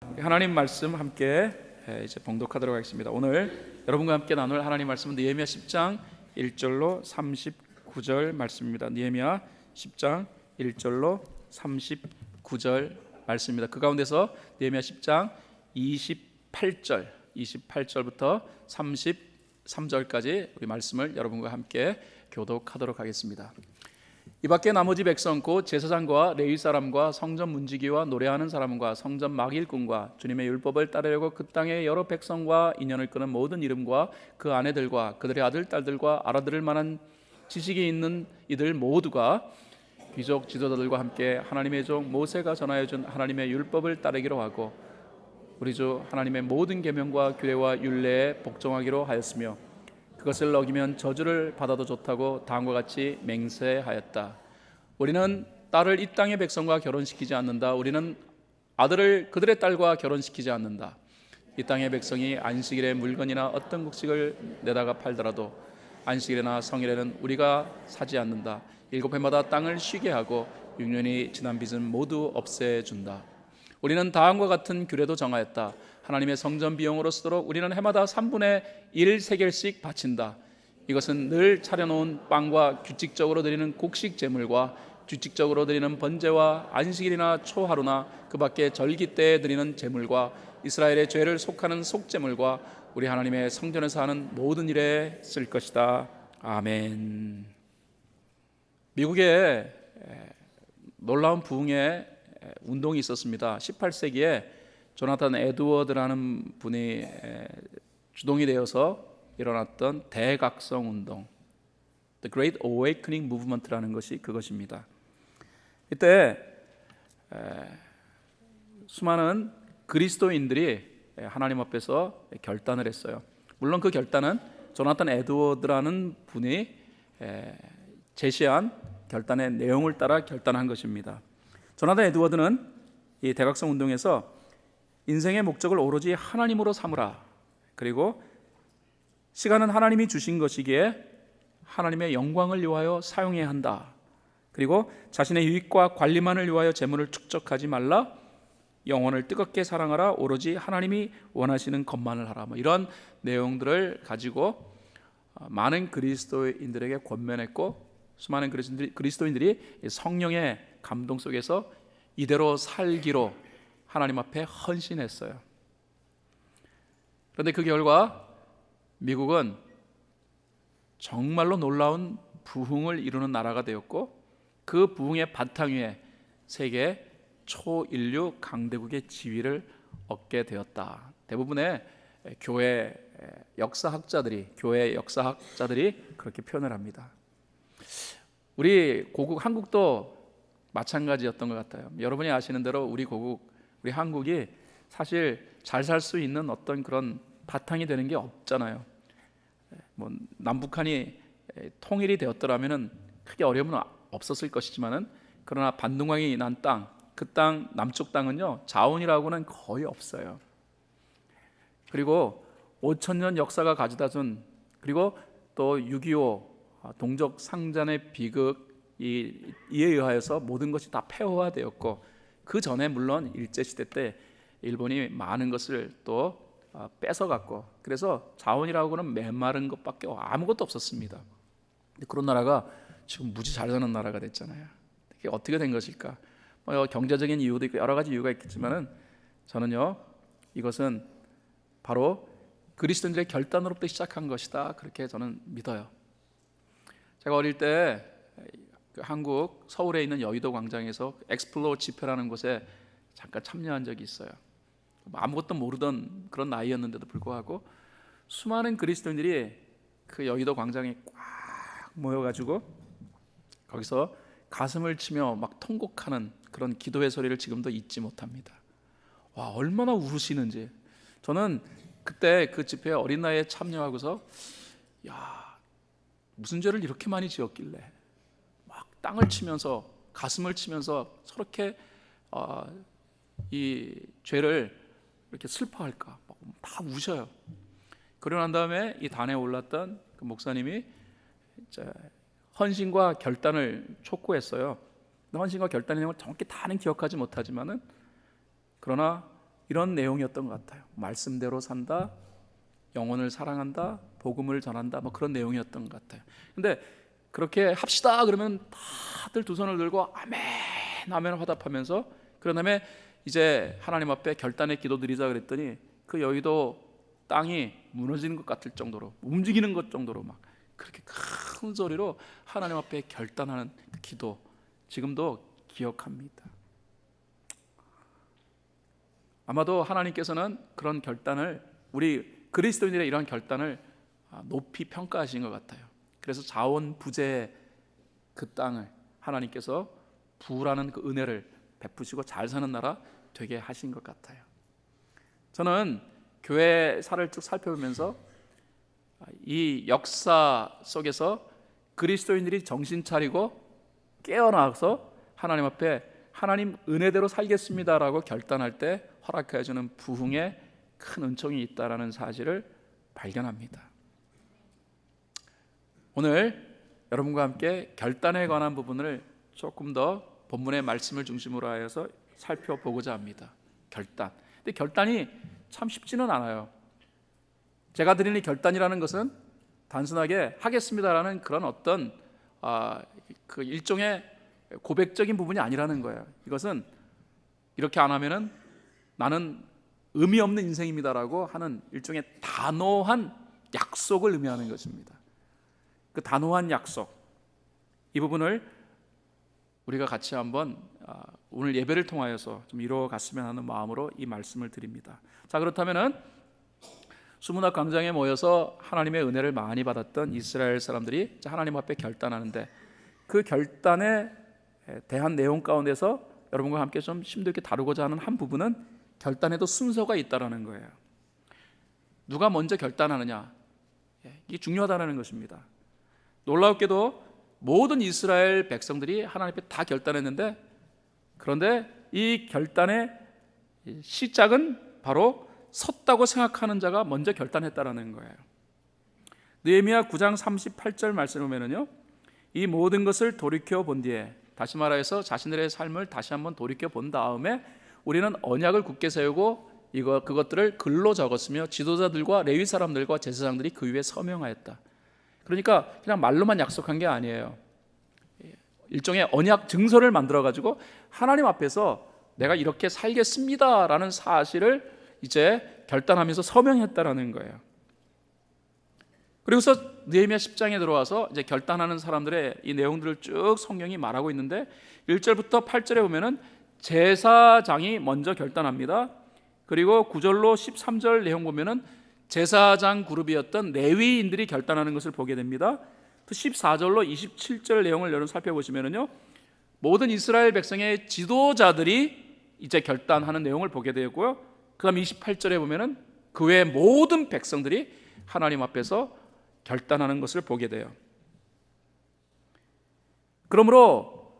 하나님 말씀 함께 이제 봉독하도록 하겠습니다. 오늘 여러분과 함께 나눌 하나님 말씀은 느헤미야 10장 1절로 39절 말씀입니다. 느헤미야 10장 1절로 39절 말씀입니다. 그 가운데서 느헤미야 10장 28절부터 33절까지 우리 말씀을 여러분과 함께 교독하도록 하겠습니다. 이 밖에 나머지 백성 곧 제사장과 레위 사람과 성전 문지기와 노래하는 사람과 성전 막일꾼과 주님의 율법을 따르려고 그 땅의 여러 백성과 인연을 끄는 모든 이름과 그 아내들과 그들의 아들 딸들과 알아들을 만한 지식이 있는 이들 모두가 귀족 지도자들과 함께 하나님의 종 모세가 전하여 준 하나님의 율법을 따르기로 하고 우리 주 하나님의 모든 계명과 규례와 율례에 복종하기로 하였으며 그것을 어기면 저주를 받아도 좋다고 다음과 같이 맹세하였다. 우리는 딸을 이 땅의 백성과 결혼시키지 않는다. 우리는 아들을 그들의 딸과 결혼시키지 않는다. 이 땅의 백성이 안식일에 물건이나 어떤 곡식을 내다가 팔더라도 안식일이나 성일에는 우리가 사지 않는다. 7해마다 땅을 쉬게 하고 6년이 지난 빚은 모두 없애준다. 우리는 다음과 같은 규례도 정하였다. 하나님의 성전 비용으로 쓰도록 우리는 해마다 3분의 1 세겔씩 바친다. 이것은 늘 차려놓은 빵과 규칙적으로 드리는 곡식 제물과 규칙적으로 드리는 번제와 안식일이나 초하루나 그 밖에 절기 때에 드리는 제물과 이스라엘의 죄를 속하는 속제물과 우리 하나님의 성전에서 하는 모든 일에 쓸 것이다. 아멘. 미국에 놀라운 부흥의 운동이 있었습니다. 18세기에 조나탄 에드워드라는 분이 주동이 되어서 일어났던 대각성 운동, The Great Awakening Movement라는 것이 그것입니다. 이때 수많은 그리스도인들이 하나님 앞에서 결단을 했어요. 물론 그 결단은 조나탄 에드워드라는 분이 제시한 결단의 내용을 따라 결단한 것입니다. 조나탄 에드워드는 이 대각성 운동에서 인생의 목적을 오로지 하나님으로 삼으라, 그리고 시간은 하나님이 주신 것이기에 하나님의 영광을 위하여 사용해야 한다, 그리고 자신의 유익과 관리만을 위하여 재물을 축적하지 말라, 영혼을 뜨겁게 사랑하라, 오로지 하나님이 원하시는 것만을 하라, 이런 내용들을 가지고 많은 그리스도인들에게 권면했고 수많은 그리스도인들이 성령의 감동 속에서 이대로 살기로 하나님 앞에 헌신했어요. 그런데 그 결과 미국은 정말로 놀라운 부흥을 이루는 나라가 되었고 그 부흥의 바탕 위에 세계 초인류 강대국의 지위를 얻게 되었다. 대부분의 교회 역사학자들이 그렇게 표현을 합니다. 우리 고국 한국도 마찬가지였던 것 같아요. 여러분이 아시는 대로 우리 한국이 사실 잘 살 수 있는 어떤 그런 바탕이 되는 게 없잖아요. 남북한이 통일이 되었더라면은 크게 어려움은 없었을 것이지만은 그러나 반동강이 난 땅, 그 땅 남쪽 땅은요 자원이라고는 거의 없어요. 그리고 5,000년 역사가 가져다준, 그리고 또 6.25 동족 상잔의 비극 이에 의하여서 모든 것이 다 폐허화되었고 그 전에 물론 일제시대 때 일본이 많은 것을 또 뺏어갔고 그래서 자원이라고는 메마른 것밖에 아무것도 없었습니다. 그런 나라가 지금 무지 잘 사는 나라가 됐잖아요. 이게 어떻게 된 것일까? 경제적인 이유도 있고 여러 가지 이유가 있겠지만은 저는요 이것은 바로 그리스도인들의 결단으로부터 시작한 것이다, 그렇게 저는 믿어요. 제가 어릴 때 한국 서울에 있는 여의도 광장에서 엑스플로어 집회라는 곳에 잠깐 참여한 적이 있어요. 아무것도 모르던 그런 나이였는데도 불구하고 수많은 그리스도인들이 그 여의도 광장에 꽉 모여가지고 거기서 가슴을 치며 막 통곡하는 그런 기도의 소리를 지금도 잊지 못합니다. 와, 얼마나 우시는지. 저는 그때 그 집회에 어린 나이에 참여하고서 무슨 죄를 이렇게 많이 지었길래 막 땅을 치면서 가슴을 치면서 저렇게 이 죄를 이렇게 슬퍼할까, 다 우셔요. 그러고 난 다음에 이 단에 올랐던 그 목사님이 이제 헌신과 결단을 촉구했어요. 헌신과 결단의 내용을 정확히 다는 기억하지 못하지만은 그러나 이런 내용이었던 것 같아요. 말씀대로 산다, 영혼을 사랑한다, 복음을 전한다, 뭐 그런 내용이었던 것 같아요. 근데 그렇게 합시다 그러면 다들 두 손을 들고 아멘 아멘 화답하면서, 그런 다음에 이제 하나님 앞에 결단의 기도 드리자 그랬더니 그 여의도 땅이 무너지는 것 같을 정도로, 움직이는 것 정도로 막 그렇게 큰 소리로 하나님 앞에 결단하는 그 기도, 지금도 기억합니다. 아마도 하나님께서는 그런 결단을, 우리 그리스도인들의 이런 결단을 높이 평가하신 것 같아요. 그래서 자원부재 그 땅을 하나님께서 부라는 그 은혜를 베푸시고 잘 사는 나라 되게 하신 것 같아요. 저는 교회사를 쭉 살펴보면서 이 역사 속에서 그리스도인들이 정신 차리고 깨어나서 하나님 앞에 하나님 은혜대로 살겠습니다라고 결단할 때 허락해 주는 부흥의 큰 은총이 있다라는 사실을 발견합니다. 오늘 여러분과 함께 결단에 관한 부분을 조금 더 본문의 말씀을 중심으로 하여서 살펴보고자 합니다. 결단. 근데 결단이 참 쉽지는 않아요. 제가 드리는 결단이라는 것은 단순하게 하겠습니다라는 그런 어떤 그 일종의 고백적인 부분이 아니라는 거예요. 이것은 이렇게 안 하면은 나는 의미 없는 인생입니다라고 하는 일종의 단호한 약속을 의미하는 것입니다. 그 단호한 약속, 이 부분을 우리가 같이 한번 오늘 예배를 통하여서 좀 이루어갔으면 하는 마음으로 이 말씀을 드립니다. 자, 그렇다면은 수문학 광장에 모여서 하나님의 은혜를 많이 받았던 이스라엘 사람들이 하나님 앞에 결단하는데, 그 결단에 대한 내용 가운데서 여러분과 함께 좀 심도 있게 다루고자 하는 한 부분은 결단에도 순서가 있다라는 거예요. 누가 먼저 결단하느냐, 이게 중요하다는 것입니다. 놀랍게도 모든 이스라엘 백성들이 하나님 앞에 다 결단했는데, 그런데 이 결단의 시작은 바로 섰다고 생각하는 자가 먼저 결단했다라는 거예요. 느헤미야 9장 38절 말씀을 보면요, 이 모든 것을 돌이켜 본 뒤에, 다시 말해서 자신들의 삶을 다시 한번 돌이켜 본 다음에 우리는 언약을 굳게 세우고 그것들을 글로 적었으며 지도자들과 레위 사람들과 제사장들이 그 위에 서명하였다. 그러니까 그냥 말로만 약속한 게 아니에요. 일종의 언약 증서를 만들어 가지고 하나님 앞에서 내가 이렇게 살겠습니다라는 사실을 이제 결단하면서 서명했다라는 거예요. 그리고서 느헤미야 10장에 들어와서 이제 결단하는 사람들의 이 내용들을 쭉 성경이 말하고 있는데, 1절부터 8절에 보면은 제사장이 먼저 결단합니다. 그리고 9절로 13절 내용 보면은 제사장 그룹이었던 레위인들이 결단하는 것을 보게 됩니다. 또 14절로 27절 내용을 여러분 살펴보시면은요, 모든 이스라엘 백성의 지도자들이 이제 결단하는 내용을 보게 되고요. 그다음 28절에 보면은 그 외 모든 백성들이 하나님 앞에서 결단하는 것을 보게 돼요. 그러므로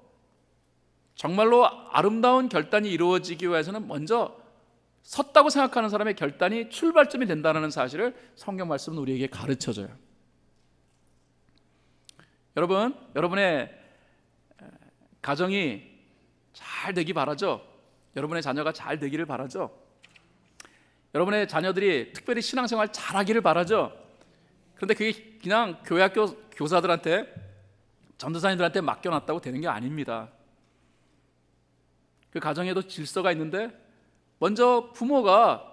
정말로 아름다운 결단이 이루어지기 위해서는 먼저 섰다고 생각하는 사람의 결단이 출발점이 된다는 사실을 성경 말씀은 우리에게 가르쳐줘요. 여러분, 여러분의 가정이 잘 되기 바라죠? 여러분의 자녀가 잘 되기를 바라죠? 여러분의 자녀들이 특별히 신앙생활 잘하기를 바라죠? 그런데 그게 그냥 교회학교 교사들한테, 전도사님들한테 맡겨놨다고 되는 게 아닙니다. 그 가정에도 질서가 있는데, 먼저 부모가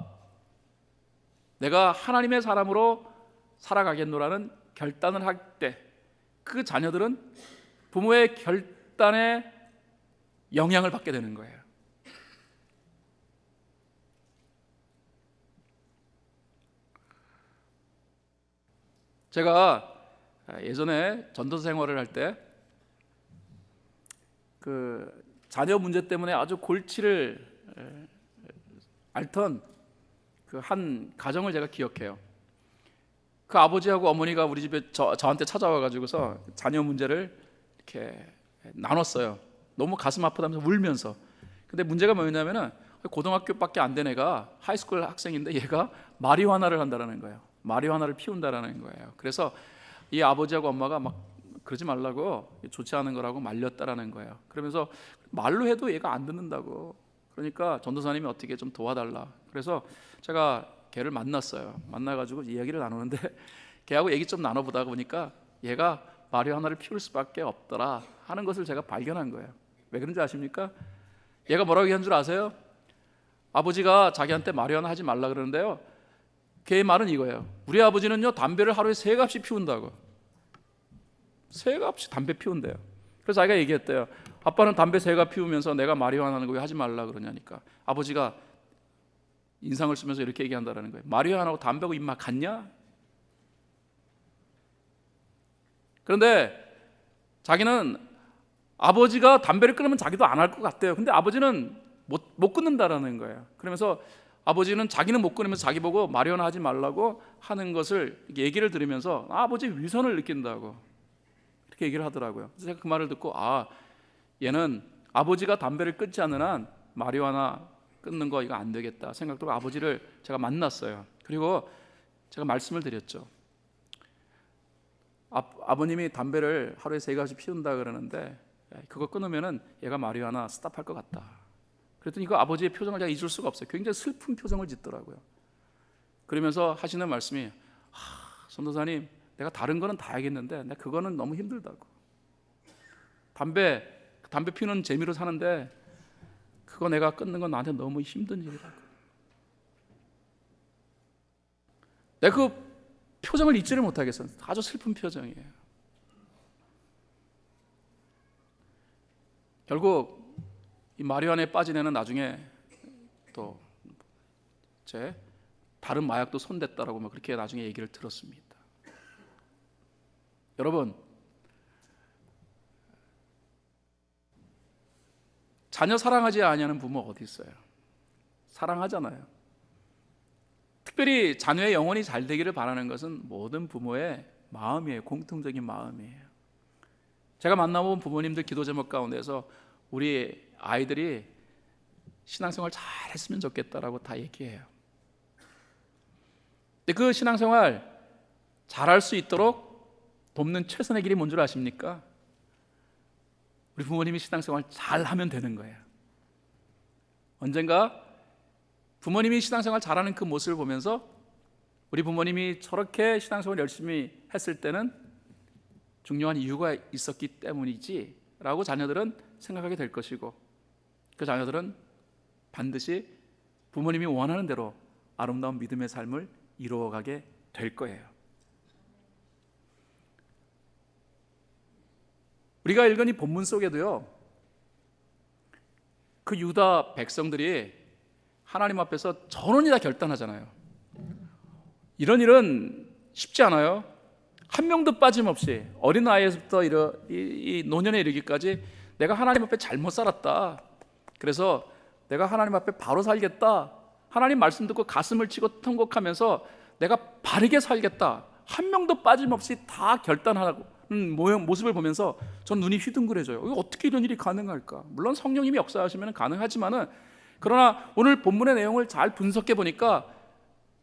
내가 하나님의 사람으로 살아가겠노라는 결단을 할 때, 그 자녀들은 부모의 결단에 영향을 받게 되는 거예요. 제가 예전에 전도사 생활을 할 때 그 자녀 문제 때문에 아주 골치를 앓던 그 한 가정을 제가 기억해요. 그 아버지하고 어머니가 우리 집에 저한테 찾아와 가지고서 자녀 문제를 이렇게 나눴어요. 너무 가슴 아프다면서 울면서. 근데 문제가 뭐였냐면은 고등학교밖에 안 된 애가 하이스쿨 학생인데 얘가 마리화나를 한다라는 거예요. 마리화나를 피운다라는 거예요. 그래서 이 아버지하고 엄마가 막 그러지 말라고, 좋지 않은 거라고 말렸다라는 거예요. 그러면서 말로 해도 얘가 안 듣는다고. 그러니까 전도사님이 어떻게 좀 도와달라. 그래서 제가 걔를 만났어요. 만나가지고 이야기를 나누는데 걔하고 얘기 좀 나눠보다 보니까 얘가 마리화나를 피울 수밖에 없더라 하는 것을 제가 발견한 거예요. 왜 그런지 아십니까? 얘가 뭐라고 얘기한 줄 아세요? 아버지가 자기한테 마리화나 하지 말라 그러는데요, 걔의 말은 이거예요. 우리 아버지는요 담배를 하루에 3갑씩 피운다고. 3갑씩 담배 피운대요. 그래서 자기가 얘기했대요. 아빠는 담배 3갑 피우면서 내가 마리화나 하는 거 왜 하지 말라 그러냐니까 아버지가 인상을 쓰면서 이렇게 얘기한다라는 거예요. 마리화나하고 담배하고 입맛 같냐? 그런데 자기는 아버지가 담배를 끊으면 자기도 안 할 것 같대요. 근데 아버지는 못 끊는다라는 거예요. 그러면서 아버지는 자기는 못 끊으면서 자기 보고 마리화나 하지 말라고 하는 것을 얘기를 들으면서 아버지 위선을 느낀다고 이렇게 얘기를 하더라고요. 그래서 제가 그 말을 듣고 얘는 아버지가 담배를 끊지 않는 한 마리화나 끊는 거 이거 안 되겠다 생각도 아버지를 제가 만났어요. 그리고 제가 말씀을 드렸죠. 아버님이 담배를 하루에 3갑씩 피운다 그러는데 그거 끊으면은 얘가 마리화나 스탑할 것 같다. 그랬더니 그 아버지의 표정을 제가 잊을 수가 없어요. 굉장히 슬픈 표정을 짓더라고요. 그러면서 하시는 말씀이 선도사님, 내가 다른 거는 다 알겠는데 내가 그거는 너무 힘들다고. 담배 피우는 재미로 사는데 그거 내가 끊는 건 나한테 너무 힘든 일이라고. 내가 그 표정을 잊지를 못하겠어요. 아주 슬픈 표정이에요. 결국 이 마리화나에 빠진 애는 나중에 또 다른 마약도 손댔다라고 그렇게 나중에 얘기를 들었습니다. 여러분, 자녀 사랑하지 아니하는 부모 어디 있어요? 사랑하잖아요. 특별히 자녀의 영혼이 잘 되기를 바라는 것은 모든 부모의 마음이에요. 공통적인 마음이에요. 제가 만나본 부모님들 기도 제목 가운데서 우리 아이들이 신앙생활 잘 했으면 좋겠다라고 다 얘기해요. 근데 그 신앙생활 잘할 수 있도록 돕는 최선의 길이 뭔 줄 아십니까? 우리 부모님이 신앙생활 잘하면 되는 거예요. 언젠가 부모님이 신앙생활 잘하는 그 모습을 보면서 우리 부모님이 저렇게 신앙생활 열심히 했을 때는 중요한 이유가 있었기 때문이지 라고 자녀들은 생각하게 될 것이고, 그 자녀들은 반드시 부모님이 원하는 대로 아름다운 믿음의 삶을 이루어가게 될 거예요. 우리가 읽은 이 본문 속에도요, 그 유다 백성들이 하나님 앞에서 전원이 다 결단하잖아요. 이런 일은 쉽지 않아요. 한 명도 빠짐없이 어린 나이에서부터 이 노년에 이르기까지 내가 하나님 앞에 잘못 살았다, 그래서 내가 하나님 앞에 바로 살겠다, 하나님 말씀 듣고 가슴을 치고 통곡하면서 내가 바르게 살겠다, 한 명도 빠짐없이 다 결단하고 모습을 보면서 전 눈이 휘둥그레져요. 어떻게 이런 일이 가능할까? 물론 성령님이 역사하시면 가능하지만은, 그러나 오늘 본문의 내용을 잘 분석해 보니까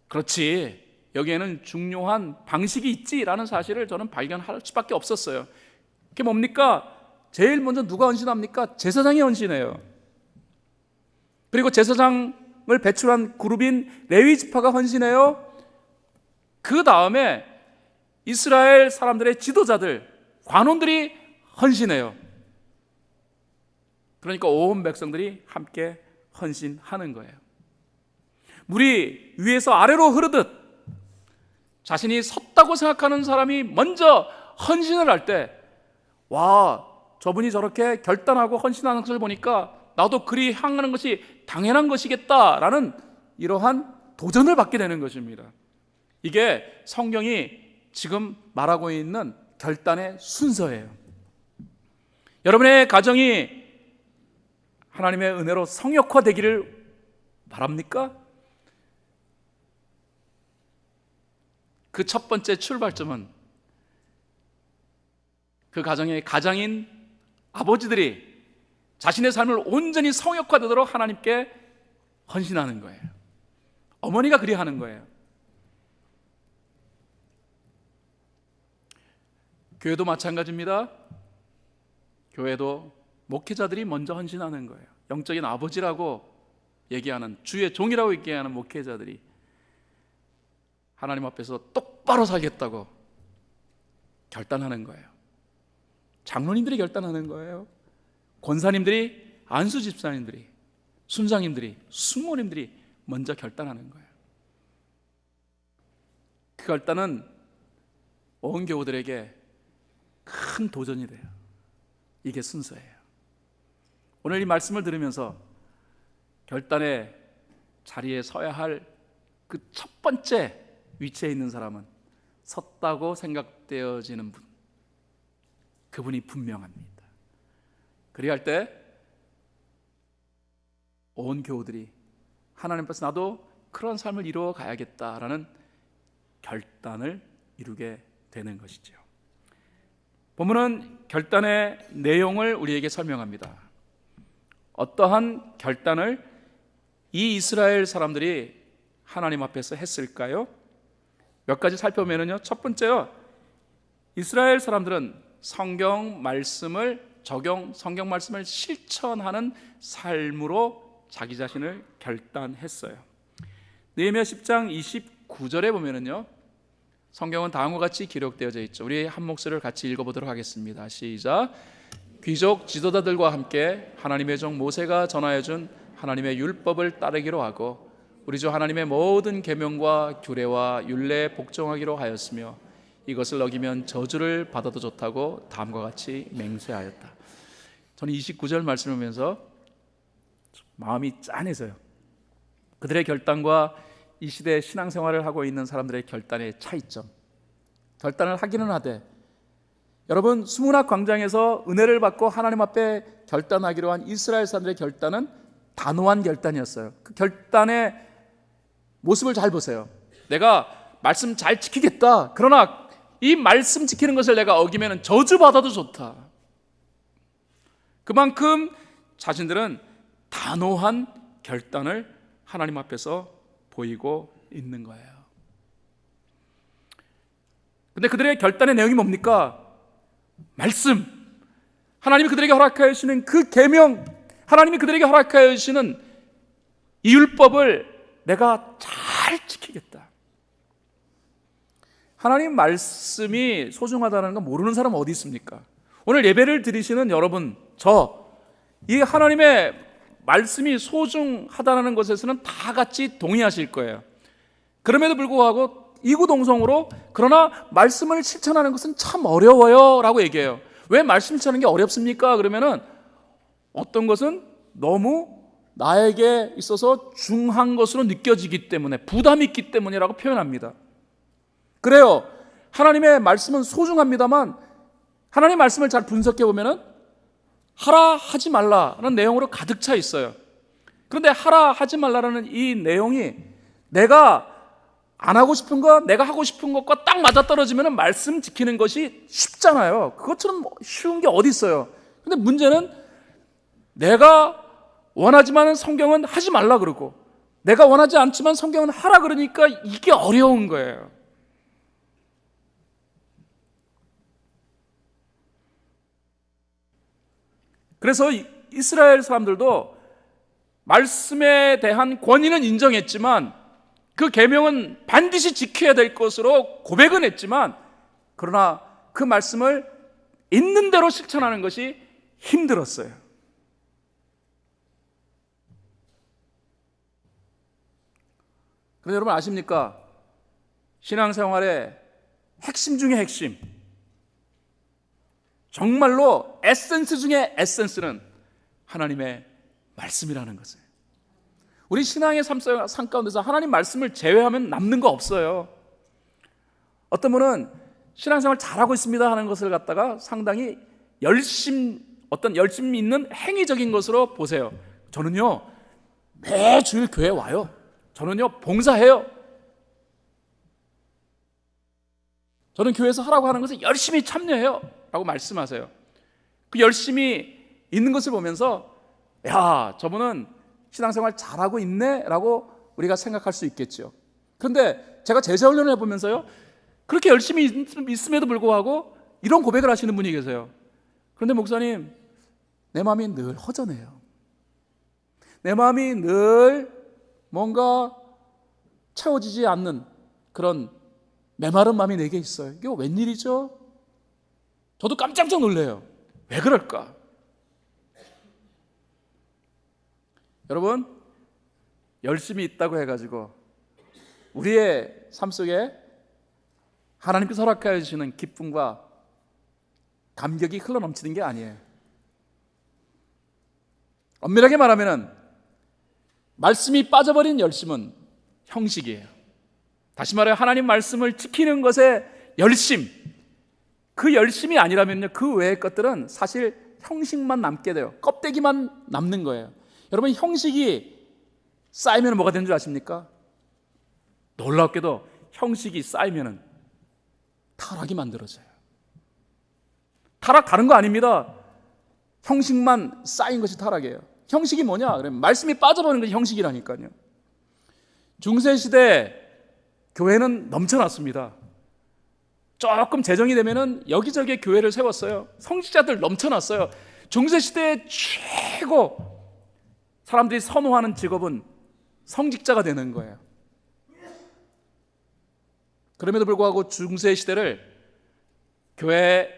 그렇지, 여기에는 중요한 방식이 있지라는 사실을 저는 발견할 수밖에 없었어요. 그게 뭡니까? 제일 먼저 누가 헌신합니까? 제사장이 헌신해요. 그리고 제사장을 배출한 그룹인 레위 지파가 헌신해요. 그 다음에 이스라엘 사람들의 지도자들, 관원들이 헌신해요. 그러니까 온 백성들이 함께 헌신하는 거예요. 물이 위에서 아래로 흐르듯 자신이 섰다고 생각하는 사람이 먼저 헌신을 할 때, 와, 저분이 저렇게 결단하고 헌신하는 것을 보니까 나도 그리 향하는 것이 당연한 것이겠다라는 이러한 도전을 받게 되는 것입니다. 이게 성경이 지금 말하고 있는 결단의 순서예요. 여러분의 가정이 하나님의 은혜로 성역화되기를 바랍니까? 그 첫 번째 출발점은 그 가정의 가장인 아버지들이 자신의 삶을 온전히 성역화되도록 하나님께 헌신하는 거예요. 어머니가 그리 하는 거예요. 교회도 마찬가지입니다. 교회도 목회자들이 먼저 헌신하는 거예요. 영적인 아버지라고 얘기하는, 주의 종이라고 얘기하는 목회자들이 하나님 앞에서 똑바로 살겠다고 결단하는 거예요. 장로님들이 결단하는 거예요. 권사님들이, 안수 집사님들이, 순장님들이, 숙모님들이 먼저 결단하는 거예요. 그 결단은 온 교우들에게 큰 도전이 돼요. 이게 순서예요. 오늘 이 말씀을 들으면서 결단의 자리에 서야 할 그 첫 번째 위치에 있는 사람은 섰다고 생각되어지는 분, 그분이 분명합니다. 그리할 때 온 교우들이 하나님 앞에서 나도 그런 삶을 이루어 가야겠다라는 결단을 이루게 되는 것이죠. 본문은 결단의 내용을 우리에게 설명합니다. 어떠한 결단을 이 이스라엘 사람들이 하나님 앞에서 했을까요? 몇 가지 살펴보면요, 첫 번째요, 이스라엘 사람들은 성경 말씀을 실천하는 삶으로 자기 자신을 결단했어요. 느헤미야 10장 29절에 보면은요, 성경은 다음과 같이 기록되어져 있죠. 우리 한 목소리를 같이 읽어보도록 하겠습니다. 시작. 귀족 지도자들과 함께 하나님의 종 모세가 전하여준 하나님의 율법을 따르기로 하고 우리 주 하나님의 모든 계명과 규례와 율례에 복종하기로 하였으며 이것을 어기면 저주를 받아도 좋다고 다음과 같이 맹세하였다. 저는 29절 말씀을 보면서 마음이 짠해서요. 그들의 결단과 이 시대에 신앙생활을 하고 있는 사람들의 결단의 차이점, 결단을 하기는 하되, 여러분, 수문학 광장에서 은혜를 받고 하나님 앞에 결단하기로 한 이스라엘 사람들의 결단은 단호한 결단이었어요. 그 결단의 모습을 잘 보세요. 내가 말씀 잘 지키겠다, 그러나 이 말씀 지키는 것을 내가 어기면 저주받아도 좋다. 그만큼 자신들은 단호한 결단을 하나님 앞에서 보이고 있는 거예요. 근데 그들의 결단의 내용이 뭡니까? 말씀, 하나님이 그들에게 허락하여 주시는 그 계명, 하나님이 그들에게 허락하여 주시는 이 율법을 내가 잘 지키겠다. 하나님 말씀이 소중하다는 거 모르는 사람 어디 있습니까? 오늘 예배를 드리시는 여러분, 이 하나님의 말씀이 소중하다는 것에서는 다 같이 동의하실 거예요. 그럼에도 불구하고 이구동성으로 그러나 말씀을 실천하는 것은 참 어려워요 라고 얘기해요. 왜 말씀 실천하는 게 어렵습니까? 그러면은 어떤 것은 너무 나에게 있어서 중한 것으로 느껴지기 때문에, 부담이 있기 때문이라고 표현합니다. 그래요, 하나님의 말씀은 소중합니다만 하나님의 말씀을 잘 분석해 보면은 하라 하지 말라라는 내용으로 가득 차 있어요. 그런데 하라 하지 말라라는 이 내용이 내가 안 하고 싶은 것, 내가 하고 싶은 것과 딱 맞아떨어지면 말씀 지키는 것이 쉽잖아요. 그것처럼 쉬운 게 어디 있어요. 근데 문제는 내가 원하지만 성경은 하지 말라 그러고 내가 원하지 않지만 성경은 하라 그러니까 이게 어려운 거예요. 그래서 이스라엘 사람들도 말씀에 대한 권위는 인정했지만 그 계명은 반드시 지켜야 될 것으로 고백은 했지만, 그러나 그 말씀을 있는 대로 실천하는 것이 힘들었어요. 그런데 여러분 아십니까? 신앙생활의 핵심 중에 핵심, 정말로 에센스 중에 에센스는 하나님의 말씀이라는 것을, 우리 신앙의 삶 가운데서 하나님 말씀을 제외하면 남는 거 없어요. 어떤 분은 신앙생활 잘하고 있습니다 하는 것을 갖다가 상당히 열심 있는 행위적인 것으로 보세요. 저는요 매주일 교회 와요. 저는요 봉사해요. 저는 교회에서 하라고 하는 것을 열심히 참여해요 라고 말씀하세요. 그 열심히 있는 것을 보면서 야, 저분은 신앙생활 잘하고 있네 라고 우리가 생각할 수 있겠죠. 그런데 제가 제자훈련을 해보면서요, 그렇게 열심히 있음에도 불구하고 이런 고백을 하시는 분이 계세요. 그런데 목사님, 내 마음이 늘 허전해요. 내 마음이 늘 뭔가 채워지지 않는 그런 메마른 마음이 내게 있어요. 이게 웬일이죠? 저도 깜짝 놀래요. 왜 그럴까? 여러분, 열심히 있다고 해가지고 우리의 삶 속에 하나님께서 허락하여 주시는 기쁨과 감격이 흘러넘치는 게 아니에요. 엄밀하게 말하면 말씀이 빠져버린 열심은 형식이에요. 다시 말해 하나님 말씀을 지키는 것에 열심, 그 열심이 아니라면요, 그 외의 것들은 사실 형식만 남게 돼요. 껍데기만 남는 거예요. 여러분, 형식이 쌓이면 뭐가 되는 줄 아십니까? 놀랍게도 형식이 쌓이면 타락이 만들어져요. 타락 다른 거 아닙니다. 형식만 쌓인 것이 타락이에요. 형식이 뭐냐? 그러면 말씀이 빠져버리는 것이 형식이라니까요. 중세시대 교회는 넘쳐났습니다. 조금 재정이 되면은 여기저기 교회를 세웠어요. 성직자들 넘쳐났어요. 중세시대의 최고 사람들이 선호하는 직업은 성직자가 되는 거예요. 그럼에도 불구하고 중세시대를 교회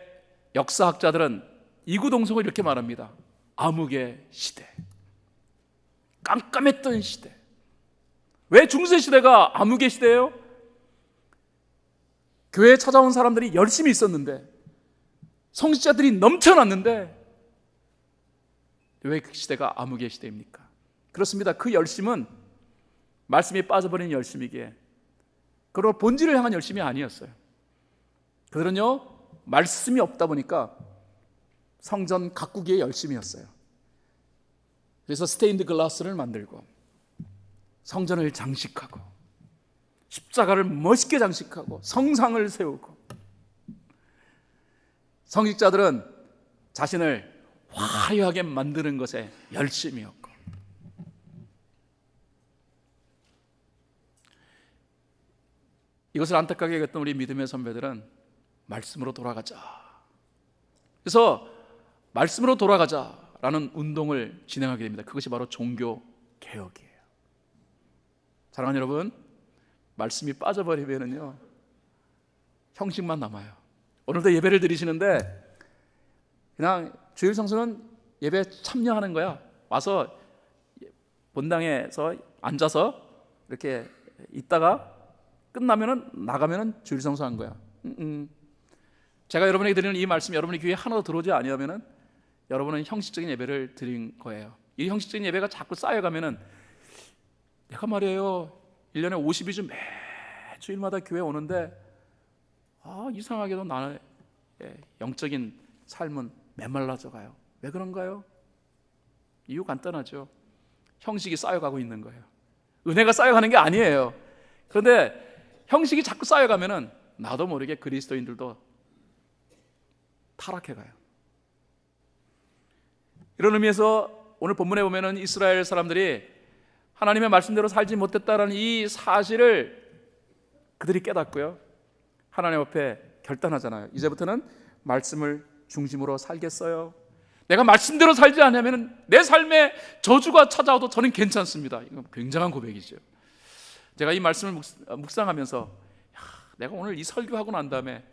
역사학자들은 이구동성을 이렇게 말합니다. 암흑의 시대, 깜깜했던 시대. 왜 중세시대가 암흑의 시대예요? 교회에 찾아온 사람들이 열심히 있었는데, 성직자들이 넘쳐났는데, 왜 그 시대가 암흑의 시대입니까? 그렇습니다. 그 열심은 말씀이 빠져버린 열심이기에 그런 본질을 향한 열심이 아니었어요. 그들은요, 말씀이 없다 보니까 성전 가꾸기의 열심이었어요. 그래서 스테인드 글라스를 만들고 성전을 장식하고 십자가를 멋있게 장식하고 성상을 세우고, 성직자들은 자신을 화려하게 만드는 것에 열심이었고, 이것을 안타깝게 여겼던 우리 믿음의 선배들은 말씀으로 돌아가자, 그래서 말씀으로 돌아가자라는 운동을 진행하게 됩니다. 그것이 바로 종교개혁이에요. 사랑하는 여러분, 말씀이 빠져버리면요 형식만 남아요. 오늘도 예배를 드리시는데 그냥 주일 성수는 예배 참여하는 거야. 와서 본당에서 앉아서 이렇게 있다가 끝나면은 나가면은 주일 성수한 거야. 제가 여러분에게 드리는 이 말씀, 여러분이 귀에 하나도 들어오지 아니하면은 여러분은 형식적인 예배를 드린 거예요. 이 형식적인 예배가 자꾸 쌓여가면은, 내가 말이에요 1년에 52주 매주일마다 교회 오는데 이상하게도 나는 영적인 삶은 메말라져 가요. 왜 그런가요? 이유 간단하죠. 형식이 쌓여가고 있는 거예요. 은혜가 쌓여가는 게 아니에요. 그런데 형식이 자꾸 쌓여가면은 나도 모르게 그리스도인들도 타락해가요. 이런 의미에서 오늘 본문에 보면은 이스라엘 사람들이 하나님의 말씀대로 살지 못했다라는 이 사실을 그들이 깨닫고요, 하나님 앞에 결단하잖아요. 이제부터는 말씀을 중심으로 살겠어요. 내가 말씀대로 살지 않으면 내 삶에 저주가 찾아와도 저는 괜찮습니다. 이건 굉장한 고백이죠. 제가 이 말씀을 묵상하면서 내가 오늘 이 설교하고 난 다음에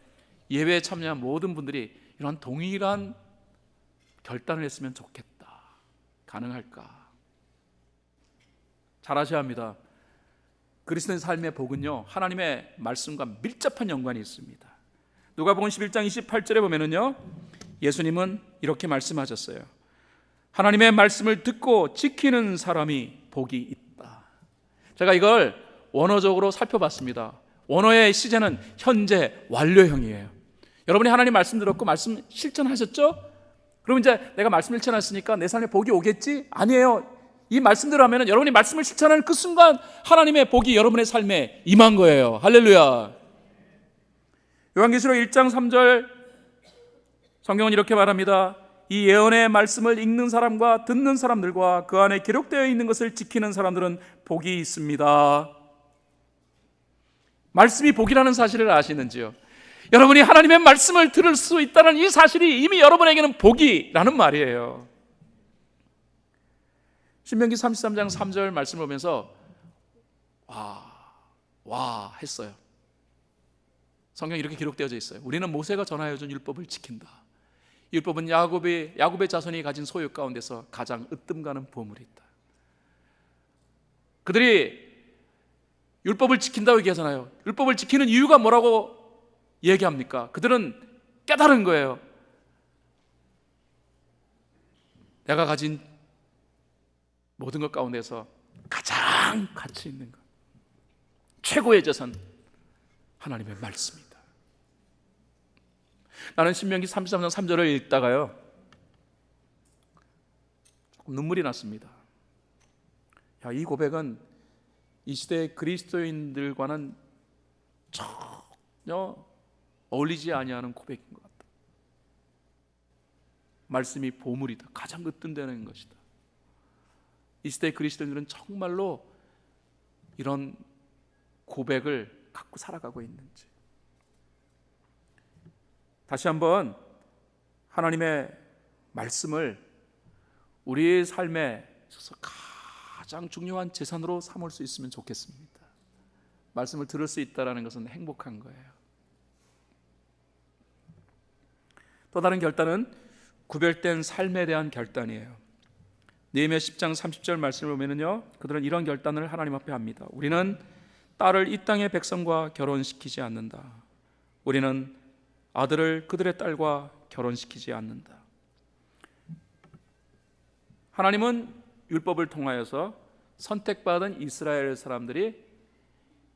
예배에 참여한 모든 분들이 이런 동일한 결단을 했으면 좋겠다. 가능할까? 잘 아셔야 합니다. 그리스도의 삶의 복은요, 하나님의 말씀과 밀접한 연관이 있습니다. 누가복음 11장 28절에 보면은요, 예수님은 이렇게 말씀하셨어요. 하나님의 말씀을 듣고 지키는 사람이 복이 있다. 제가 이걸 원어적으로 살펴봤습니다. 원어의 시제는 현재 완료형이에요. 여러분이 하나님 말씀 들었고 말씀 실천하셨죠? 그럼 이제 내가 말씀을 실천했으니까 내 삶에 복이 오겠지? 아니에요. 이 말씀대로 하면 여러분이 말씀을 실천하는 그 순간 하나님의 복이 여러분의 삶에 임한 거예요. 할렐루야. 요한계시록 1장 3절 성경은 이렇게 말합니다. 이 예언의 말씀을 읽는 사람과 듣는 사람들과 그 안에 기록되어 있는 것을 지키는 사람들은 복이 있습니다. 말씀이 복이라는 사실을 아시는지요? 여러분이 하나님의 말씀을 들을 수 있다는 이 사실이 이미 여러분에게는 복이라는 말이에요. 신명기 33장 3절 말씀을 보면서 와 했어요. 성경에 이렇게 기록되어져 있어요. 우리는 모세가 전하여 준 율법을 지킨다. 율법은 야곱의 자손이 가진 소유 가운데서 가장 으뜸 가는 보물이 있다. 그들이 율법을 지킨다고 얘기하잖아요. 율법을 지키는 이유가 뭐라고 얘기합니까? 그들은 깨달은 거예요. 내가 가진 모든 것 가운데서 가장 가치 있는 것, 최고의 재산, 하나님의 말씀이다. 나는 신명기 33장 3절을 읽다가요 조금 눈물이 났습니다. 이 고백은 이 시대의 그리스도인들과는 전혀 어울리지 아니하는 고백인 것 같다. 말씀이 보물이다. 가장 으뜸되는 것이다. 이 시대의 그리스도인들은 정말로 이런 고백을 갖고 살아가고 있는지. 다시 한번 하나님의 말씀을 우리의 삶에 있어서 가장 중요한 재산으로 삼을 수 있으면 좋겠습니다. 말씀을 들을 수 있다는 것은 행복한 거예요. 또 다른 결단은 구별된 삶에 대한 결단이에요. 느헤미야 10장 30절 말씀을 보면요, 그들은 이런 결단을 하나님 앞에 합니다. 우리는 딸을 이 땅의 백성과 결혼시키지 않는다. 우리는 아들을 그들의 딸과 결혼시키지 않는다. 하나님은 율법을 통하여서 선택받은 이스라엘 사람들이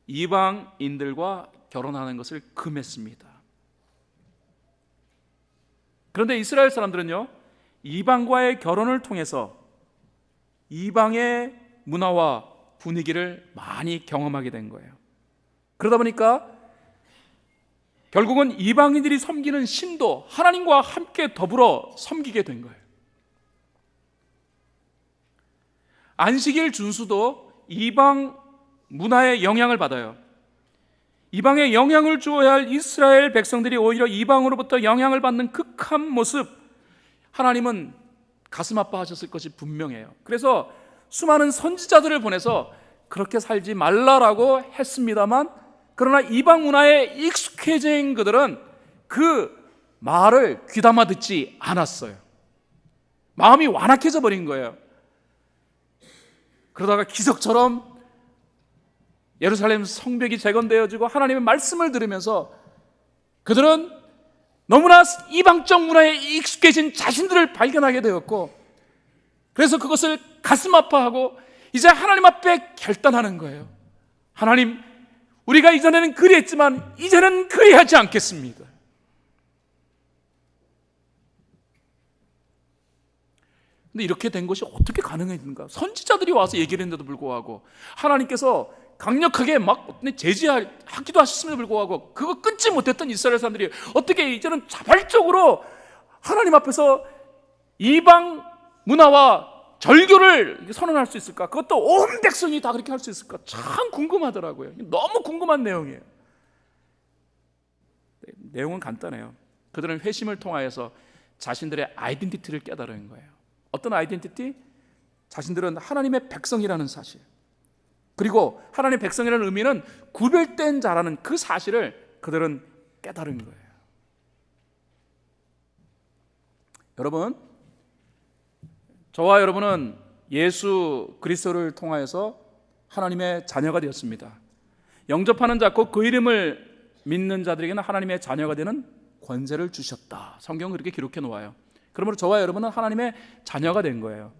이방인들과 결혼하는 것을 금했습니다. 그런데 이스라엘 사람들은요, 이방과의 결혼을 통해서 이방의 문화와 분위기를 많이 경험하게 된 거예요. 그러다 보니까 결국은 이방인들이 섬기는 신도 하나님과 함께 더불어 섬기게 된 거예요. 안식일 준수도 이방 문화의 영향을 받아요. 이방에 영향을 주어야 할 이스라엘 백성들이 오히려 이방으로부터 영향을 받는 극한 모습, 하나님은 가슴 아파하셨을 것이 분명해요. 그래서 수많은 선지자들을 보내서 그렇게 살지 말라라고 했습니다만, 그러나 이방 문화에 익숙해진 그들은 그 말을 귀담아 듣지 않았어요. 마음이 완악해져 버린 거예요. 그러다가 기적처럼 예루살렘 성벽이 재건되어지고 하나님의 말씀을 들으면서 그들은 너무나 이방적 문화에 익숙해진 자신들을 발견하게 되었고, 그래서 그것을 가슴 아파하고 이제 하나님 앞에 결단하는 거예요. 하나님, 우리가 이전에는 그리했지만 이제는 그리하지 않겠습니다. 근데 이렇게 된 것이 어떻게 가능했는가? 선지자들이 와서 얘기를 했는데도 불구하고, 하나님께서 강력하게 막 제지하기도 하셨음에도 불구하고 그거 끊지 못했던 이스라엘 사람들이 어떻게 이제는 자발적으로 하나님 앞에서 이방 문화와 절교를 선언할 수 있을까? 그것도 온 백성이 다 그렇게 할 수 있을까? 참 궁금하더라고요. 너무 궁금한 내용이에요. 내용은 간단해요. 그들은 회심을 통하여서 자신들의 아이덴티티를 깨달은 거예요. 어떤 아이덴티티? 자신들은 하나님의 백성이라는 사실, 그리고 하나님의 백성이라는 의미는 구별된 자라는 그 사실을 그들은 깨달은 거예요. 여러분, 저와 여러분은 예수 그리스도를 통하여서 하나님의 자녀가 되었습니다. 영접하는 자, 곧 그 이름을 믿는 자들에게는 하나님의 자녀가 되는 권세를 주셨다. 성경은 그렇게 기록해 놓아요. 그러므로 저와 여러분은 하나님의 자녀가 된 거예요.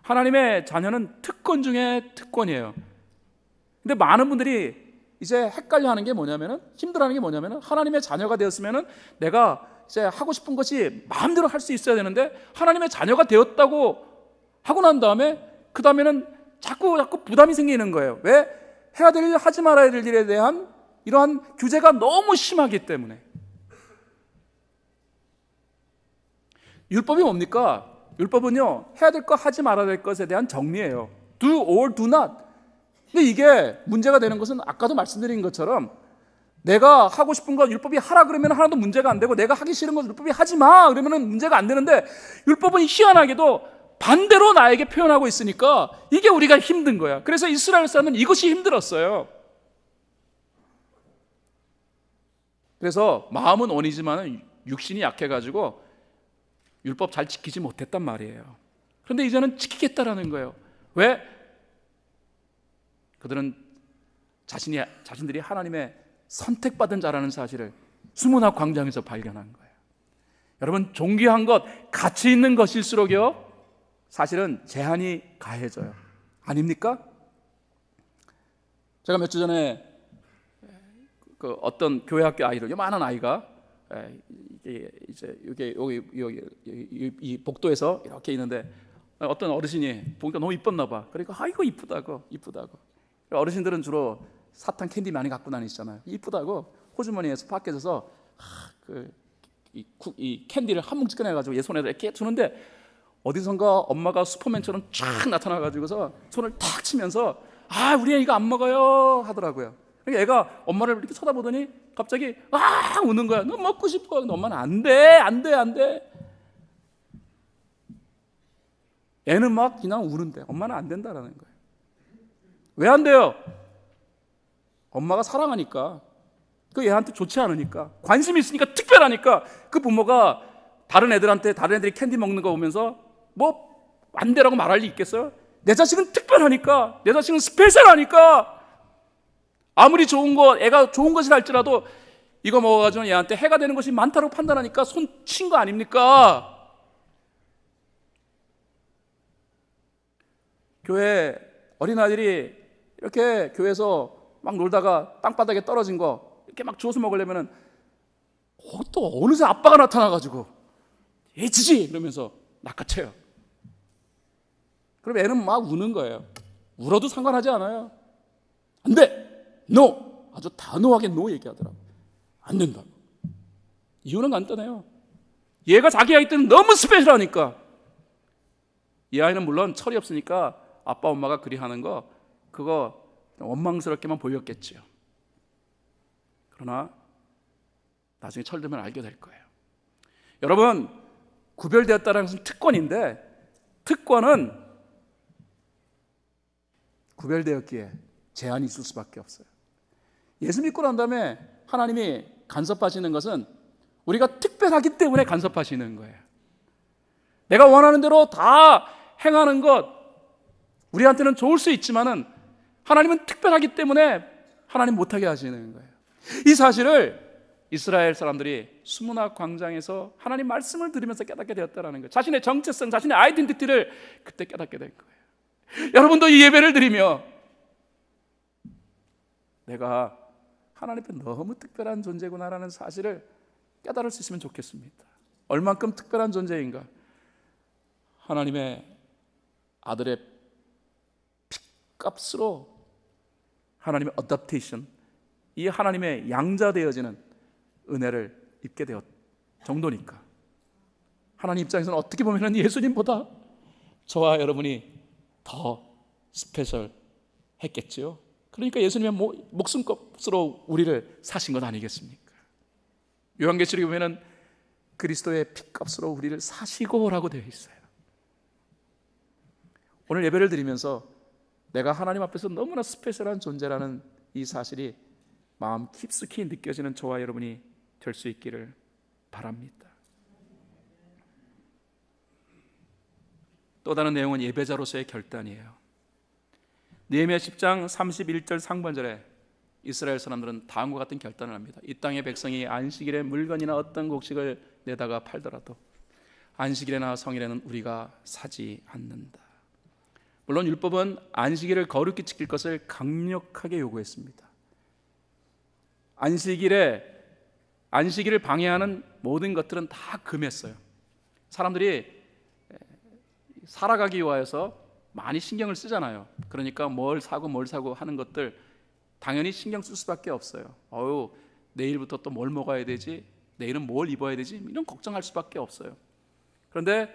하나님의 자녀는 특권 중에 특권이에요. 근데 많은 분들이 이제 헷갈려하는 게 뭐냐면은, 힘들어하는 게 뭐냐면은, 하나님의 자녀가 되었으면은 내가 이제 하고 싶은 것이 마음대로 할 수 있어야 되는데, 하나님의 자녀가 되었다고 하고 난 다음에 그 다음에는 자꾸 부담이 생기는 거예요. 왜? 해야 될 일, 하지 말아야 될 일에 대한 이러한 규제가 너무 심하기 때문에. 율법이 뭡니까? 율법은요, 해야 될 것, 하지 말아야 될 것에 대한 정리예요. Do or do not. 근데 이게 문제가 되는 것은 아까도 말씀드린 것처럼 내가 하고 싶은 거 율법이 하라 그러면 하나도 문제가 안 되고, 내가 하기 싫은 거 율법이 하지 마 그러면 문제가 안 되는데, 율법은 희한하게도 반대로 나에게 표현하고 있으니까 이게 우리가 힘든 거야. 그래서 이스라엘 사람은 이것이 힘들었어요. 그래서 마음은 원이지만 육신이 약해가지고 율법 잘 지키지 못했단 말이에요. 그런데 이제는 지키겠다라는 거예요. 왜? 그들은 자신들이 하나님의 선택받은 자라는 사실을 수문학 광장에서 발견한 거예요. 여러분, 존귀한 것, 가치 있는 것일수록요, 사실은 제한이 가해져요. 아닙니까? 제가 몇 주 전에 그 어떤 교회 학교 아이들, 요만한 아이가 이제 여기 이 복도에서 이렇게 있는데 어떤 어르신이 보니까 너무 이뻤나 봐. 그러니까 아이고 이쁘다고. 어르신들은 주로 사탕 캔디 많이 갖고 다니시잖아요. 이쁘다고 호주머니에서 밖에서 이 캔디를 한 뭉치 꺼내가지고 얘 손에다 이렇게 주는데 어디선가 엄마가 슈퍼맨처럼 쫙 나타나가지고서 손을 탁 치면서 아, 우리 애가 안 먹어요 하더라고요. 그러니까 애가 엄마를 이렇게 쳐다보더니 갑자기 아 우는 거야. 너 먹고 싶어. 근데 엄마는 안 돼. 애는 막 그냥 우는데 엄마는 안 된다라는 거예요. 왜 안 돼요? 엄마가 사랑하니까, 그 애한테 좋지 않으니까, 관심이 있으니까, 특별하니까. 그 부모가 다른 애들이 캔디 먹는 거 보면서 뭐 안 되라고 말할 리 있겠어요? 내 자식은 특별하니까, 내 자식은 스페셜하니까. 아무리 좋은 거, 애가 좋은 것이라 할지라도 이거 먹어가지고 얘한테 해가 되는 것이 많다고 판단하니까 손 친 거 아닙니까? 교회 어린아이들이 이렇게 교회에서 막 놀다가 땅바닥에 떨어진 거 이렇게 막 주워서 먹으려면은 또 어느새 아빠가 나타나가지고 지지 이러면서 낚아채요. 그럼 애는 막 우는 거예요. 울어도 상관하지 않아요. 안 돼! 노! 아주 단호하게 노 얘기하더라고. 안 된다고. 이유는 간단해요. 얘가 자기 아이 때는 너무 스페셜하니까. 이 아이는 물론 철이 없으니까 아빠 엄마가 그리 하는 거 그거 원망스럽게만 보였겠지요. 그러나 나중에 철들면 알게 될 거예요. 여러분, 구별되었다는 것은 특권인데 특권은 구별되었기에 제한이 있을 수밖에 없어요. 예수 믿고 난 다음에 하나님이 간섭하시는 것은 우리가 특별하기 때문에 간섭하시는 거예요. 내가 원하는 대로 다 행하는 것 우리한테는 좋을 수 있지만은 하나님은 특별하기 때문에 하나님 못하게 하시는 거예요. 이 사실을 이스라엘 사람들이 수문학 광장에서 하나님 말씀을 들으면서 깨닫게 되었다는 거예요. 자신의 정체성, 자신의 아이덴티티를 그때 깨닫게 된 거예요. 여러분도 이 예배를 드리며 내가 하나님 앞에 너무 특별한 존재구나라는 사실을 깨달을 수 있으면 좋겠습니다. 얼만큼 특별한 존재인가? 하나님의 아들의 핏값으로 하나님의 어댑테이션, 이 하나님의 양자되어지는 은혜를 입게 되었 정도니까 하나님 입장에서는 어떻게 보면 예수님보다 저와 여러분이 더 스페셜했겠지요. 그러니까 예수님의 목숨값으로 우리를 사신 것 아니겠습니까? 요한계시록에 보면 그리스도의 핏값으로 우리를 사시고라고 되어 있어요. 오늘 예배를 드리면서 내가 하나님 앞에서 너무나 스페셜한 존재라는 이 사실이 마음 깊숙이 느껴지는 저와 여러분이 될 수 있기를 바랍니다. 또 다른 내용은 예배자로서의 결단이에요. 느헤미야 10장 31절 상반절에 이스라엘 사람들은 다음과 같은 결단을 합니다. 이 땅의 백성이 안식일에 물건이나 어떤 곡식을 내다가 팔더라도 안식일에나 성일에는 우리가 사지 않는다. 물론 율법은 안식일을 거룩히 지킬 것을 강력하게 요구했습니다. 안식일을 방해하는 모든 것들은 다 금했어요. 사람들이 살아가기 위하여서 많이 신경을 쓰잖아요. 그러니까 뭘 사고 하는 것들 당연히 신경 쓸 수밖에 없어요. 내일부터 또 뭘 먹어야 되지? 내일은 뭘 입어야 되지? 이런 걱정할 수밖에 없어요. 그런데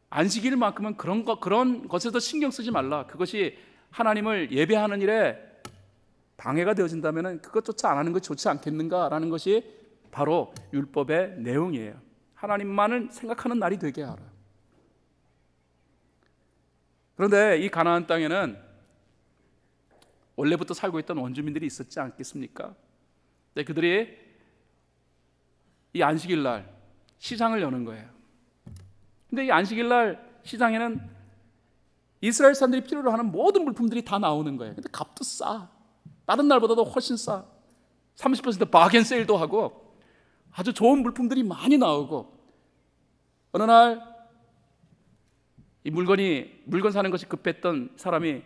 안식일만큼은 그런 것에도 신경 쓰지 말라. 그것이 하나님을 예배하는 일에 방해가 되어진다면 그것조차 안 하는 것이 좋지 않겠는가라는 것이 바로 율법의 내용이에요. 하나님만을 생각하는 날이 되게 하라. 그런데 이 가나안 땅에는 원래부터 살고 있던 원주민들이 있었지 않겠습니까? 근데 그들이 이 안식일 날 시장을 여는 거예요. 근데 이 안식일 날 시장에는 이스라엘 사람들이 필요로 하는 모든 물품들이 다 나오는 거예요. 근데 값도 싸. 다른 날보다도 훨씬 싸. 30% 바겐 세일도 하고 아주 좋은 물품들이 많이 나오고, 어느 날 이 물건 사는 것이 급했던 사람이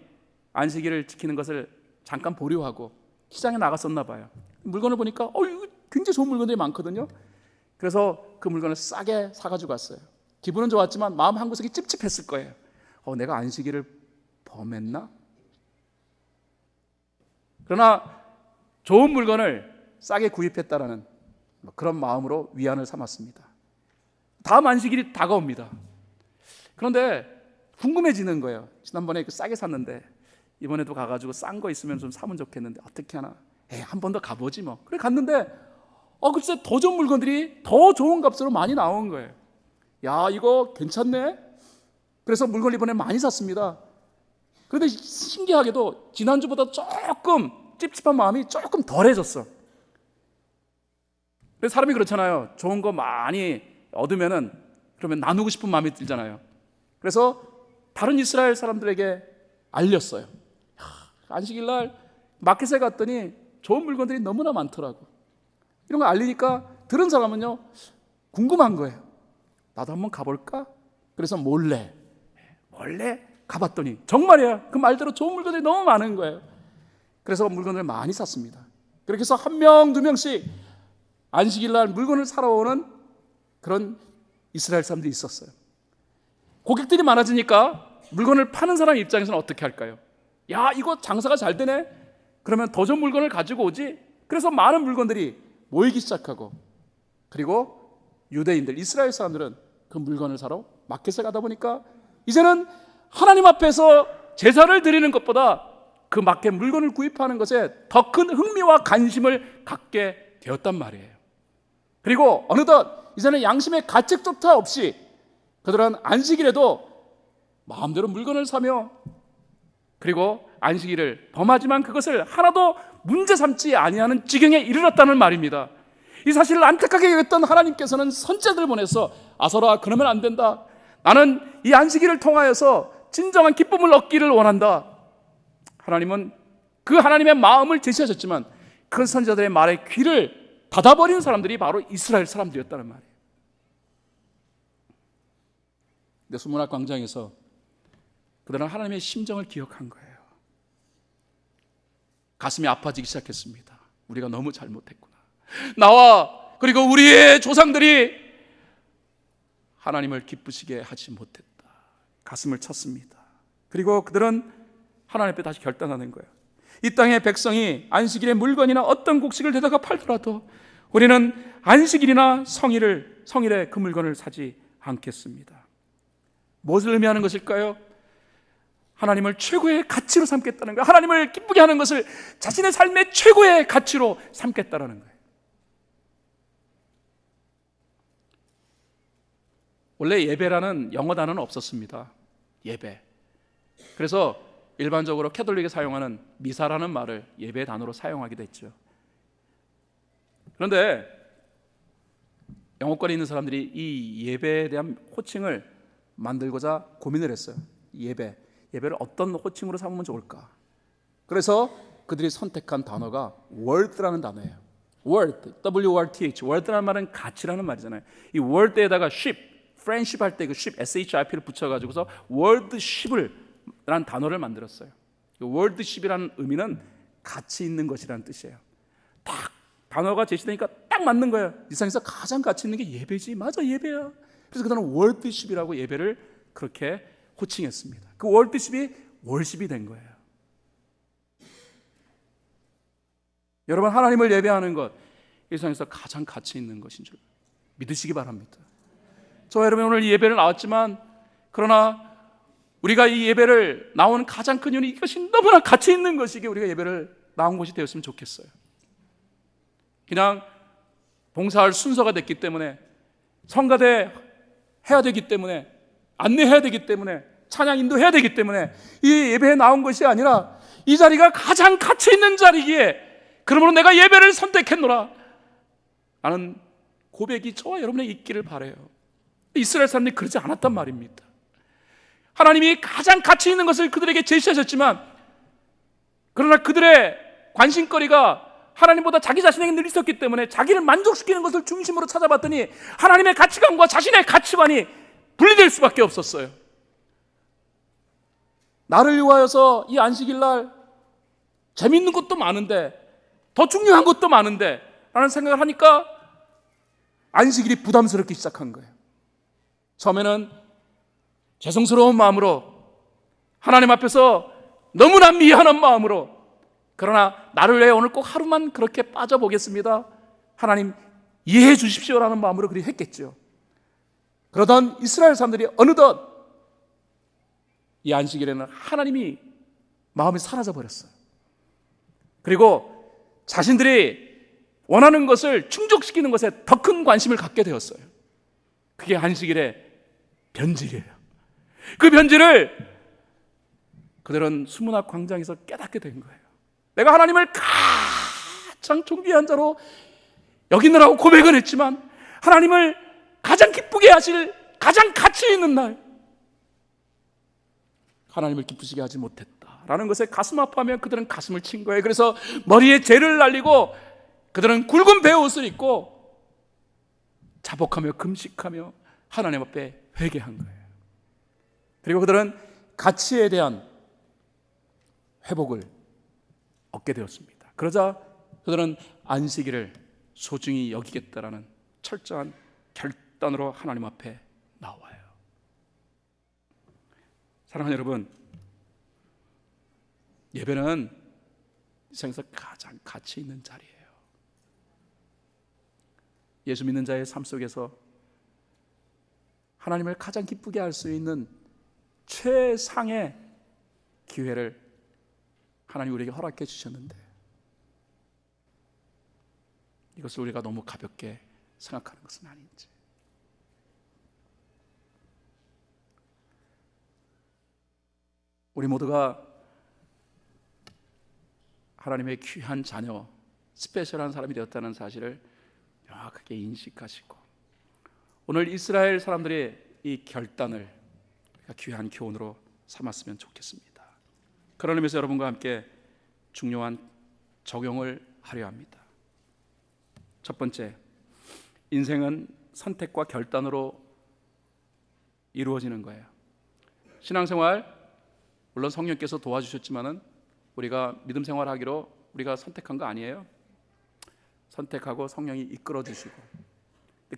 안식일을 지키는 것을 잠깐 보류하고 시장에 나갔었나 봐요. 물건을 보니까 이거 굉장히 좋은 물건들이 많거든요. 그래서 그 물건을 싸게 사가지고 갔어요. 기분은 좋았지만 마음 한구석이 찝찝했을 거예요. 내가 안식일을 범했나? 그러나 좋은 물건을 싸게 구입했다라는 그런 마음으로 위안을 삼았습니다. 다음 안식일이 다가옵니다. 그런데 궁금해지는 거예요. 지난번에 싸게 샀는데 이번에도 가가지고 싼 거 있으면 좀 사면 좋겠는데 어떻게 하나? 한 번 더 가보지 뭐. 그래 갔는데 글쎄 더 좋은 물건들이 더 좋은 값으로 많이 나온 거예요. 야, 이거 괜찮네? 그래서 물건을 이번에 많이 샀습니다. 그런데 신기하게도 지난주보다 조금 찝찝한 마음이 조금 덜해졌어. 그래서 사람이 그렇잖아요. 좋은 거 많이 얻으면은 그러면 나누고 싶은 마음이 들잖아요. 그래서 다른 이스라엘 사람들에게 알렸어요. 안식일 날 마켓에 갔더니 좋은 물건들이 너무나 많더라고. 이런 거 알리니까 들은 사람은요, 궁금한 거예요. 나도 한번 가볼까? 그래서 몰래 가봤더니 정말이야. 그 말대로 좋은 물건들이 너무 많은 거예요. 그래서 물건을 많이 샀습니다. 그렇게 해서 한 명, 두 명씩 안식일 날 물건을 사러 오는 그런 이스라엘 사람들이 있었어요. 고객들이 많아지니까 물건을 파는 사람 입장에서는 어떻게 할까요? 야, 이거 장사가 잘 되네? 그러면 더 좋은 물건을 가지고 오지? 그래서 많은 물건들이 모이기 시작하고, 그리고 유대인들, 이스라엘 사람들은 그 물건을 사러 마켓에 가다 보니까 이제는 하나님 앞에서 제사를 드리는 것보다 그 마켓 물건을 구입하는 것에 더 큰 흥미와 관심을 갖게 되었단 말이에요. 그리고 어느덧 이제는 양심의 가책조차 없이 그들은 안식일에도 마음대로 물건을 사며, 그리고 안식일을 범하지만 그것을 하나도 문제 삼지 아니하는 지경에 이르렀다는 말입니다. 이 사실을 안타깝게 여겼던 하나님께서는 선지자들을 보내서 아서라, 그러면 안 된다. 나는 이 안식일을 통하여서 진정한 기쁨을 얻기를 원한다. 하나님은 그 하나님의 마음을 제시하셨지만 그 선지자들의 말에 귀를 닫아버린 사람들이 바로 이스라엘 사람들이었다는 말이에요. 근데 수문학 광장에서 그들은 하나님의 심정을 기억한 거예요. 가슴이 아파지기 시작했습니다. 우리가 너무 잘못했구나. 나와 그리고 우리의 조상들이 하나님을 기쁘시게 하지 못했다. 가슴을 쳤습니다. 그리고 그들은 하나님 앞에 다시 결단하는 거예요. 이 땅의 백성이 안식일에 물건이나 어떤 곡식을 대다가 팔더라도 우리는 안식일이나 성일에 그 물건을 사지 않겠습니다. 무엇을 의미하는 것일까요? 하나님을 최고의 가치로 삼겠다는 거예요. 하나님을 기쁘게 하는 것을 자신의 삶의 최고의 가치로 삼겠다는 거예요. 원래 예배라는 영어 단어는 없었습니다. 예배. 그래서 일반적으로 캐톨릭이 사용하는 미사라는 말을 예배 단어로 사용하기도 했죠. 그런데 영어권에 있는 사람들이 이 예배에 대한 호칭을 만들고자 고민을 했어요. 예배를 어떤 호칭으로 삼으면 좋을까? 그래서 그들이 선택한 단어가 worth라는 단어예요. worth, W-O-R-T-H. worth라는 말은 가치라는 말이잖아요. 이 worth에다가 ship, friendship 할 때 그 ship, S-H-I-P를 붙여가지고서 worthship이라는 단어를 만들었어요. worthship이라는 의미는 가치 있는 것이라는 뜻이에요. 딱 단어가 제시되니까 딱 맞는 거예요. 이 세상에서 가장 가치 있는 게 예배지. 맞아, 예배야. 그래서 그들은 worthship이라고 예배를 그렇게 호칭했습니다. 그 worthship이 worship이 된 거예요. 여러분, 하나님을 예배하는 것, 이 세상에서 가장 가치 있는 것인 줄 믿으시기 바랍니다. 저 여러분, 오늘 이 예배를 나왔지만, 그러나 우리가 이 예배를 나오는 가장 큰 이유는 이것이 너무나 가치 있는 것이기에 우리가 예배를 나온 것이 되었으면 좋겠어요. 그냥 봉사할 순서가 됐기 때문에, 성가대 해야 되기 때문에, 안내해야 되기 때문에 찬양 인도해야 되기 때문에 이 예배에 나온 것이 아니라 이 자리가 가장 가치 있는 자리기에 그러므로 내가 예배를 선택했노라 라는 고백이 저와 여러분의 있기를 바라요. 이스라엘 사람들이 그러지 않았단 말입니다. 하나님이 가장 가치 있는 것을 그들에게 제시하셨지만 그러나 그들의 관심거리가 하나님보다 자기 자신에게 늘 있었기 때문에 자기를 만족시키는 것을 중심으로 찾아봤더니 하나님의 가치관과 자신의 가치관이 분리될 수밖에 없었어요. 나를 위하여서 이 안식일 날 재밌는 것도 많은데 더 중요한 것도 많은데 라는 생각을 하니까 안식일이 부담스럽기 시작한 거예요. 처음에는 죄송스러운 마음으로 하나님 앞에서 너무나 미안한 마음으로 그러나 나를 위해 오늘 꼭 하루만 그렇게 빠져보겠습니다. 하나님 이해해 주십시오라는 마음으로 그리 했겠죠. 그러던 이스라엘 사람들이 어느덧 이 안식일에는 하나님이 마음이 사라져 버렸어요. 그리고 자신들이 원하는 것을 충족시키는 것에 더 큰 관심을 갖게 되었어요. 그게 안식일의 변질이에요. 그 변질을 그들은 수문학 광장에서 깨닫게 된 거예요. 내가 하나님을 가장 존귀한 자로 여기느라고 고백을 했지만 하나님을 가장 기쁘게 하실 가장 가치 있는 날 하나님을 기쁘시게 하지 못했다라는 것에 가슴 아파하며 그들은 가슴을 친 거예요. 그래서 머리에 재를 날리고 그들은 굵은 베옷을 입고 자복하며 금식하며 하나님 앞에 회개한 거예요. 그리고 그들은 가치에 대한 회복을 얻게 되었습니다. 그러자 그들은 안식일을 소중히 여기겠다라는 철저한 결단으로 하나님 앞에 나와요. 사랑하는 여러분, 예배는 이 세상에서 가장 가치 있는 자리예요. 예수 믿는 자의 삶 속에서 하나님을 가장 기쁘게 할 수 있는 최상의 기회를 하나님 우리에게 허락해 주셨는데 이것을 우리가 너무 가볍게 생각하는 것은 아닌지. 우리 모두가 하나님의 귀한 자녀, 스페셜한 사람이 되었다는 사실을 명확하게 인식하시고 오늘 이스라엘 사람들의 이 결단을 귀한 교훈으로 삼았으면 좋겠습니다. 그런 의미에서 여러분과 함께 중요한 적용을 하려 합니다. 첫 번째, 인생은 선택과 결단으로 이루어지는 거예요. 신앙생활 물론 성령께서 도와주셨지만은 우리가 믿음 생활하기로 우리가 선택한 거 아니에요. 선택하고 성령이 이끌어 주시고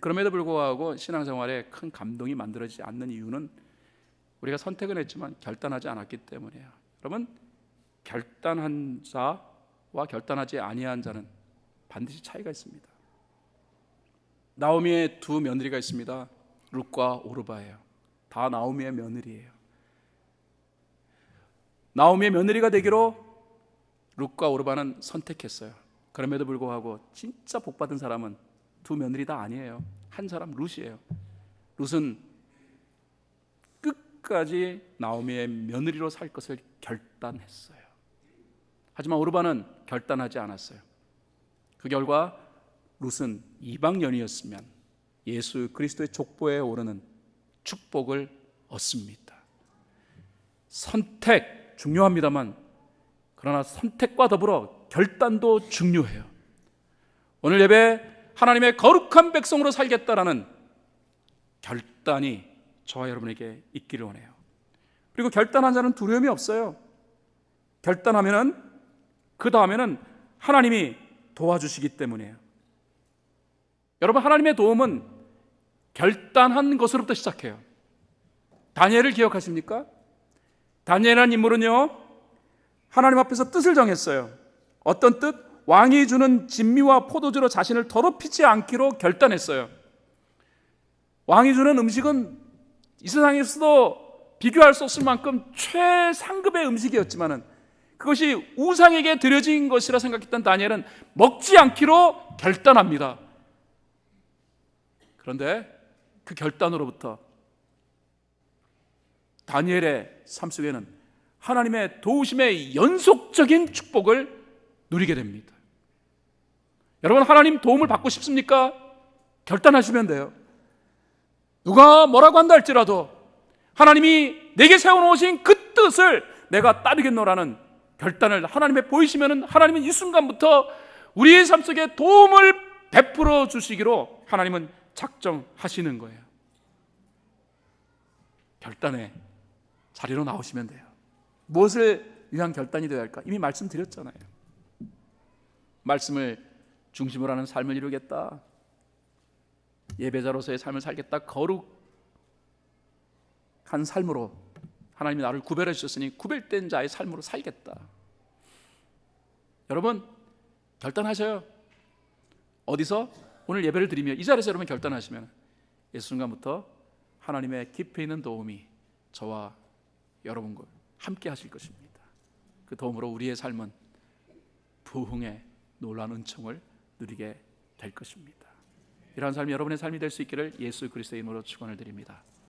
그럼에도 불구하고 신앙생활에 큰 감동이 만들어지지 않는 이유는 우리가 선택은 했지만 결단하지 않았기 때문이에요. 여러분, 결단한 자와 결단하지 아니한 자는 반드시 차이가 있습니다. 나오미의 두 며느리가 있습니다. 룻과 오르바예요. 다 나오미의 며느리예요. 나오미의 며느리가 되기로 룻과 오르바는 선택했어요. 그럼에도 불구하고 진짜 복받은 사람은 두 며느리 다 아니에요. 한 사람 룻이에요. 룻은 끝까지 나오미의 며느리로 살 것을 결단했어요. 하지만 오르바는 결단하지 않았어요. 그 결과 룻은 이방연이었으면 예수 그리스도의 족보에 오르는 축복을 얻습니다. 선택 중요합니다만 그러나 선택과 더불어 결단도 중요해요. 오늘 예배 하나님의 거룩한 백성으로 살겠다라는 결단이 저와 여러분에게 있기를 원해요. 그리고 결단한 자는 두려움이 없어요. 결단하면은 그 다음에는 하나님이 도와주시기 때문이에요. 여러분, 하나님의 도움은 결단한 것으로부터 시작해요. 다니엘을 기억하십니까? 다니엘이라는 인물은요, 하나님 앞에서 뜻을 정했어요. 어떤 뜻? 왕이 주는 진미와 포도주로 자신을 더럽히지 않기로 결단했어요. 왕이 주는 음식은 이 세상에서도 비교할 수 없을 만큼 최상급의 음식이었지만은 그것이 우상에게 드려진 것이라 생각했던 다니엘은 먹지 않기로 결단합니다. 그런데 그 결단으로부터 다니엘의 삶 속에는 하나님의 도우심의 연속적인 축복을 누리게 됩니다. 여러분, 하나님 도움을 받고 싶습니까? 결단하시면 돼요. 누가 뭐라고 한다 할지라도 하나님이 내게 세워놓으신 그 뜻을 내가 따르겠노라는 결단을 하나님의 보이시면 하나님은 이 순간부터 우리의 삶 속에 도움을 베풀어 주시기로 하나님은 작정하시는 거예요. 결단의 자리로 나오시면 돼요. 무엇을 위한 결단이 되어야 할까? 이미 말씀드렸잖아요. 말씀을 중심으로 하는 삶을 이루겠다, 예배자로서의 삶을 살겠다, 거룩한 삶으로 하나님이 나를 구별해 주셨으니 구별된 자의 삶으로 살겠다. 여러분, 결단하셔요. 어디서? 오늘 예배를 드리며 이 자리에서 여러분 결단하시면 이 순간부터 하나님의 깊이 있는 도움이 저와 여러분과 함께 하실 것입니다. 그 도움으로 우리의 삶은 부흥의 놀라운 은총을 누리게 될 것입니다. 이러한 삶이 여러분의 삶이 될 수 있기를 예수 그리스도의 이름으로 축원을 드립니다.